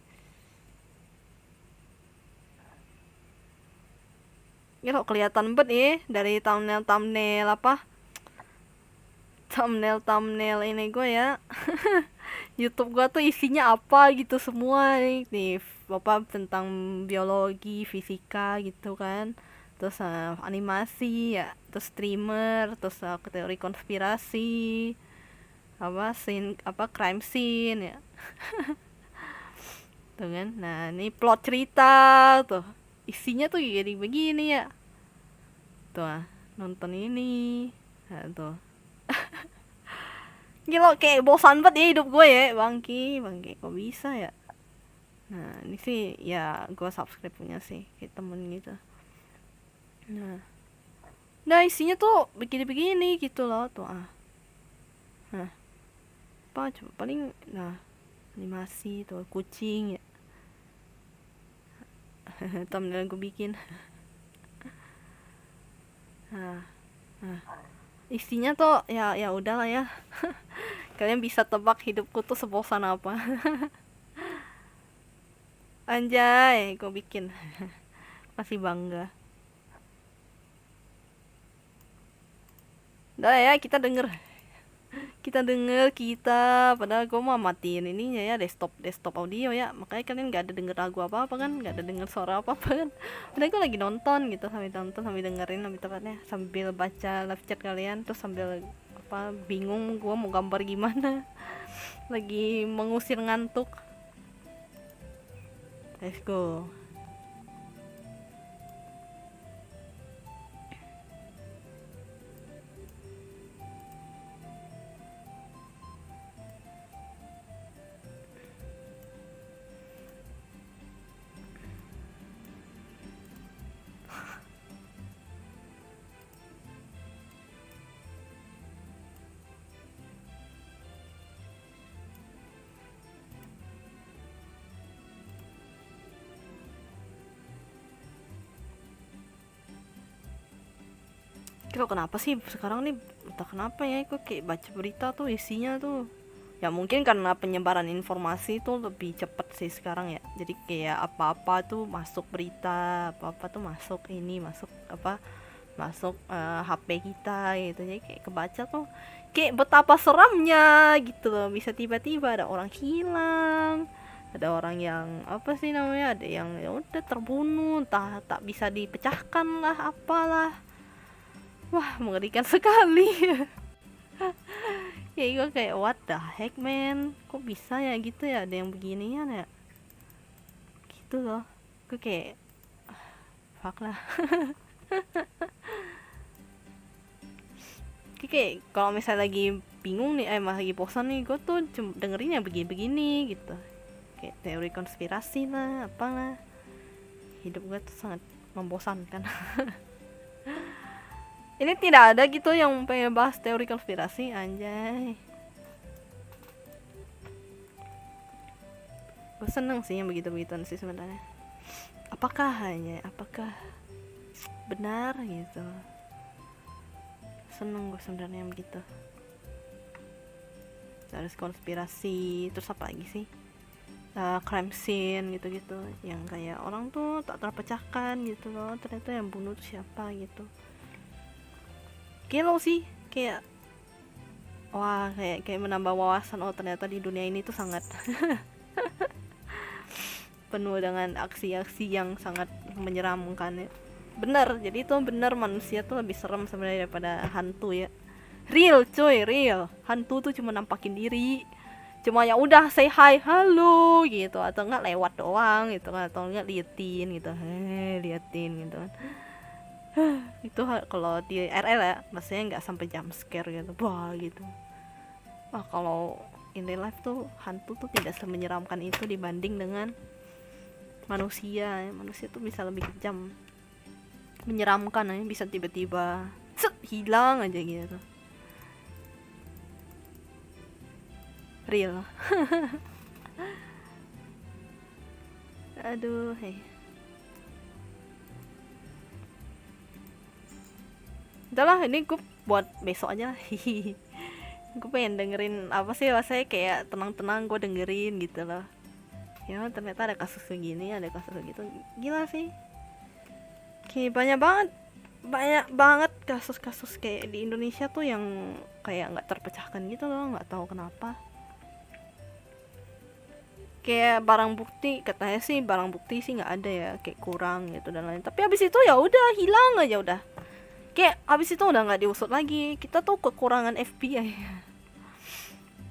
Ya kok kelihatan banget ya dari thumbnail apa? Thumbnail ini gue ya. YouTube gue tuh isinya apa gitu semua nih apa tentang biologi, fisika gitu kan. Terus animasi ya, terus streamer, terus teori konspirasi, apa scene apa crime scene ya. Tuh kan. Nah, ini plot cerita tuh. Isinya tuh jadi begini ya. Tuh, nonton ini. Nah, tuh. Gila kayak bosan banget ya hidup gue ya, bangki kok bisa ya. Nah ini sih ya gue subscribe punya sih kayak temen gitu. Nah isinya tuh begini-begini gitu loh tuh Nah apa coba paling nah animasi tuh kucing ya. Thumbnail gue bikin. Nah isinya tuh ya udahlah ya. Kalian bisa tebak hidupku tuh sebosan apa. Anjay gue bikin. Masih bangga. Udah ya kita denger padahal gue mau matiin ininya ya desktop audio ya, makanya kalian nggak ada denger lagu apa kan, nggak ada denger suara apa kan. Padahal gue lagi nonton gitu, sambil dengerin lebih tepatnya sambil baca live chat kalian, terus sambil apa bingung gue mau gambar gimana. Lagi mengusir ngantuk. Let's go. Kira kenapa sih sekarang nih, entah kenapa ya, kok kayak baca berita tuh isinya tuh ya mungkin karena penyebaran informasi tuh lebih cepet sih sekarang ya, jadi kayak apa-apa tuh masuk berita, apa-apa tuh masuk ini, masuk apa masuk HP kita gitu. Jadi kayak kebaca tuh kayak betapa seramnya gitu loh, bisa tiba-tiba ada orang hilang, ada orang yang apa sih namanya, ada yang ya udah terbunuh, entah tak bisa dipecahkan lah apalah. Wah, mengerikan sekali. Ya gue kayak what the heck man, kok bisa ya gitu ya, ada yang beginian ya gitu loh. Gue kayak fuck lah. Kayak kalau misalnya lagi bingung nih, lagi bosan nih, gue tuh dengerin yang begini-begini gitu, kayak teori konspirasi lah, apalah. Hidup gue tuh sangat membosankan. Ini tidak ada gitu yang pengen bahas teori konspirasi, anjay. Gue seneng sih yang begitu-begituan sih sebenarnya. Apakah benar gitu, seneng gue sebenarnya yang begitu. Terus konspirasi, terus apa lagi sih, crime scene gitu-gitu, yang kayak orang tuh tak terpecahkan gitu loh, ternyata yang bunuh tuh siapa gitu. Gelo sih, kayak wah, kayak menambah wawasan, oh ternyata di dunia ini tuh sangat penuh dengan aksi-aksi yang sangat menyeramkan ya. Bener, jadi itu bener, manusia tuh lebih serem sebenarnya daripada hantu ya. Real cuy, real. Hantu tuh cuma nampakin diri, cuma ya udah say hi, halo gitu, atau enggak lewat doang gitu kan, atau enggak liatin gitu, liatin gitu kan. Itu kalau di RL ya, maksudnya nggak sampai jump scare gitu, wah gitu. Wah, kalau in real life tuh hantu tuh tidak semenyeramkan itu dibanding dengan manusia. Manusia tuh bisa lebih kejam, menyeramkan ya, bisa tiba-tiba hilang aja gitu. Real. Aduh, udahlah, ini gue buat besok aja lah. Gue pengen dengerin apa sih, rasanya kayak tenang-tenang gue dengerin gitu loh. Ya ternyata ada kasus kayak gini, ada kasus kayak gitu, gila sih. Kayak banyak banget kasus-kasus kayak di Indonesia tuh yang kayak nggak terpecahkan gitu loh, nggak tahu kenapa. Kayak barang bukti, katanya sih barang bukti sih nggak ada ya, kayak kurang gitu dan lain, tapi habis itu ya udah hilang aja udah. Kayak habis itu udah nggak diusut lagi. Kita tuh kekurangan FBI.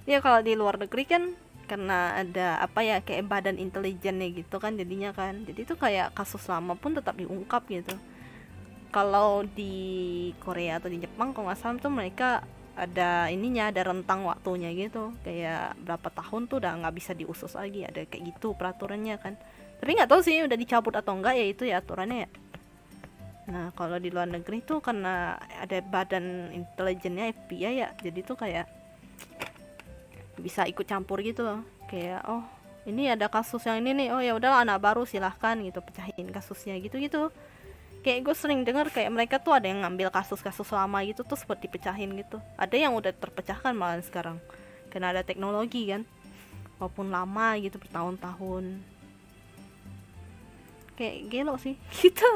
Ya kalau di luar negeri kan karena ada apa ya, kayak badan intelijennya gitu kan jadinya kan, jadi tuh kayak kasus lama pun tetap diungkap gitu. Kalau di Korea atau di Jepang kalau nggak salah tuh mereka ada ininya, ada rentang waktunya gitu, kayak berapa tahun tuh udah nggak bisa diusus lagi, ada kayak gitu peraturannya kan. Tapi nggak tahu sih udah dicabut atau enggak ya, itu ya aturannya ya. Nah kalau di luar negeri tuh karena ada badan intelijennya FBI ya, jadi tuh kayak bisa ikut campur gitu loh. Kayak oh ini ada kasus yang ini nih, oh ya udah anak baru silahkan gitu, pecahin kasusnya gitu. Kayak gue sering dengar kayak mereka tuh ada yang ngambil kasus-kasus lama gitu terus buat dipecahin gitu. Ada yang udah terpecahkan malah sekarang karena ada teknologi kan, walaupun lama gitu bertahun-tahun. Kayak gelo sih gitu.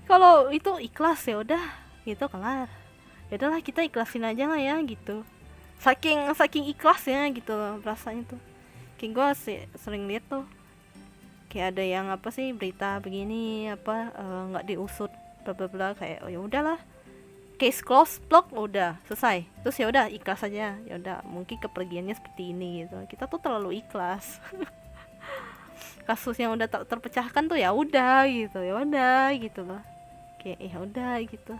Kalau itu ikhlas ya udah gitu kelar, ya udahlah kita ikhlasin aja lah ya gitu. Saking ikhlasnya gitu loh rasanya tuh. Kayak gue sering lihat tuh kayak ada yang apa sih, berita begini apa nggak diusut bla bla bla, kayak oh ya udahlah, case close, blok, udah selesai, terus ya udah ikhlas aja, ya udah mungkin kepergiannya seperti ini gitu. Kita tuh terlalu ikhlas. Kasus yang udah terpecahkan tuh ya udah gitu loh, kayak ya udah gitu.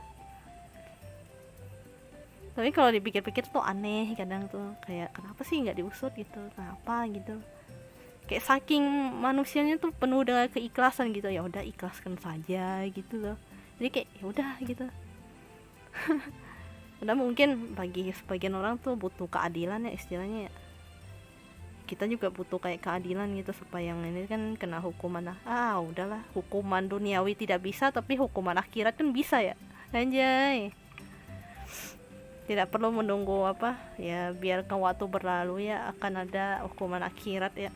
Tapi kalau dipikir-pikir tuh aneh kadang tuh, kayak kenapa sih nggak diusut gitu, kenapa gitu. Kayak saking manusianya tuh penuh dengan keikhlasan gitu, ya udah ikhlaskan saja gitu loh. Jadi kayak ya udah gitu. Udah, mungkin bagi sebagian orang tuh butuh keadilan ya istilahnya ya. Kita juga butuh kayak keadilan gitu, supaya yang ini kan kena hukuman udahlah, hukuman duniawi tidak bisa tapi hukuman akhirat kan bisa ya, anjay. Tidak perlu menunggu apa ya, biarkan waktu berlalu ya, akan ada hukuman akhirat ya.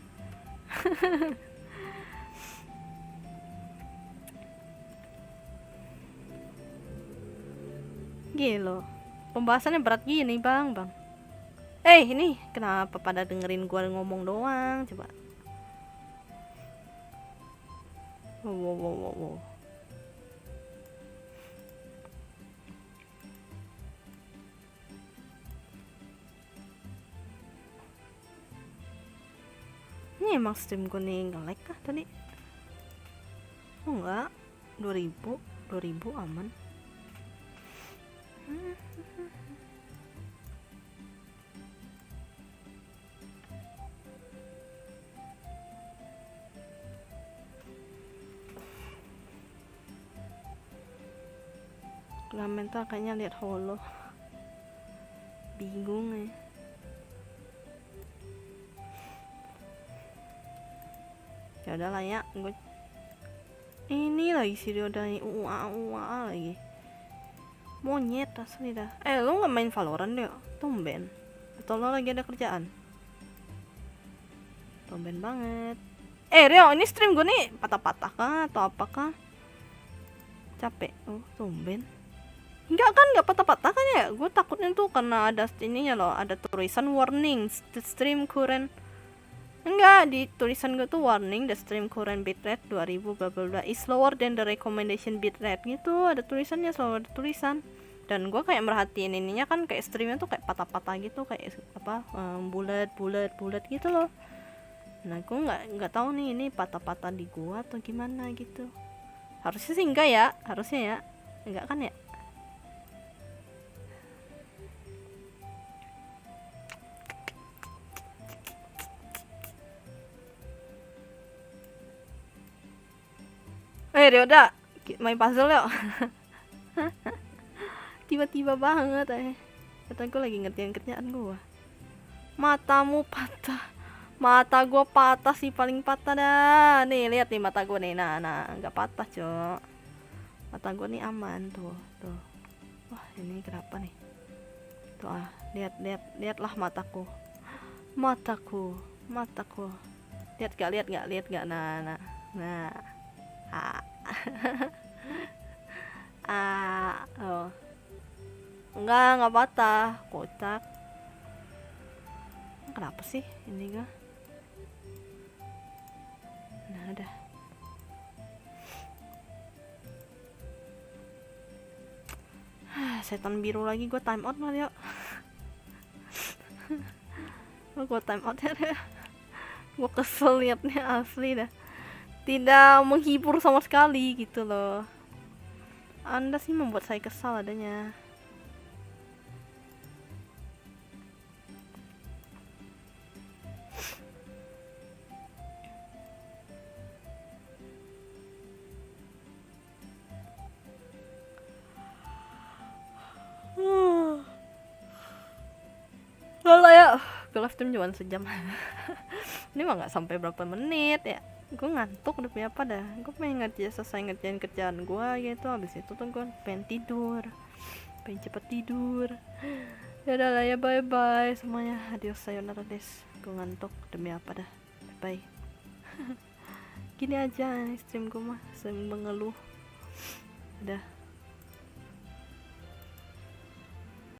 Gila, pembahasannya berat gini bang. Ini kenapa pada dengerin gua ngomong doang? Coba. Wow. Ini emang stream gue nih nge-lag kah tadi? Oh enggak, 2000 aman. Elemental kayaknya lihat holo. Bingung ya. Ya udahlah ya, gue ini lagi sih dia udah lagi. Monyet asli dah. Lu nggak main Valorant deh? Tumben. Atau lo lagi ada kerjaan? Tumben banget. Rio, ini stream gue nih patah-patah kah atau apakah? Capek. Oh, tumben. Enggak kan, enggak patah-patah kan ya? Gue takutnya tuh karena ada ininya loh, ada tulisan warning, the stream current. Enggak, di tulisan gue tuh warning, the stream current bitrate 2000 bla bla bla is lower than the recommendation bitrate gitu. Ada tulisannya, selalu ada tulisan. Dan gue kayak merhatiin ininya kan kayak streamnya tuh kayak patah-patah gitu, kayak apa bulat gitu loh. Nah, gue nggak tahu nih ini patah-patah di gua atau gimana gitu. Harusnya sih enggak ya, harusnya ya. Enggak kan ya? Ryoda, main puzzle yuk. Tiba-tiba banget kata gue lagi ngertiin kerjaan gue. Matamu patah. Mata gue patah sih, paling patah dah. Nih lihat nih mata gue nih, nah nggak patah cok. Mata gue nih aman tuh. Wah ini kenapa nih? Tuh lihatlah mataku. Lihat gak? Nah. Oh. Enggak patah, kocak. Kenapa sih ini gak? Nah udah. Setan biru lagi, gue time out kali ya. Gue time out ya. Gue kesel liatnya asli dah. Tidak menghibur sama sekali gitu loh. Anda sih membuat saya kesal adanya. Lah ya, gue live stream cuma sejam. Ini mah nggak sampai berapa menit ya. Gue ngantuk udah apa dah. Gue pengen selesai ngerjain kerjaan gue gitu. Habis itu tuh gue pengen tidur, pengen cepet tidur. Ya udah lah ya, bye bye semuanya. Adios, sayonara des. Gue ngantuk demi apa dah. Bye. Gini aja nih stream gue mah, sering mengeluh. Udah.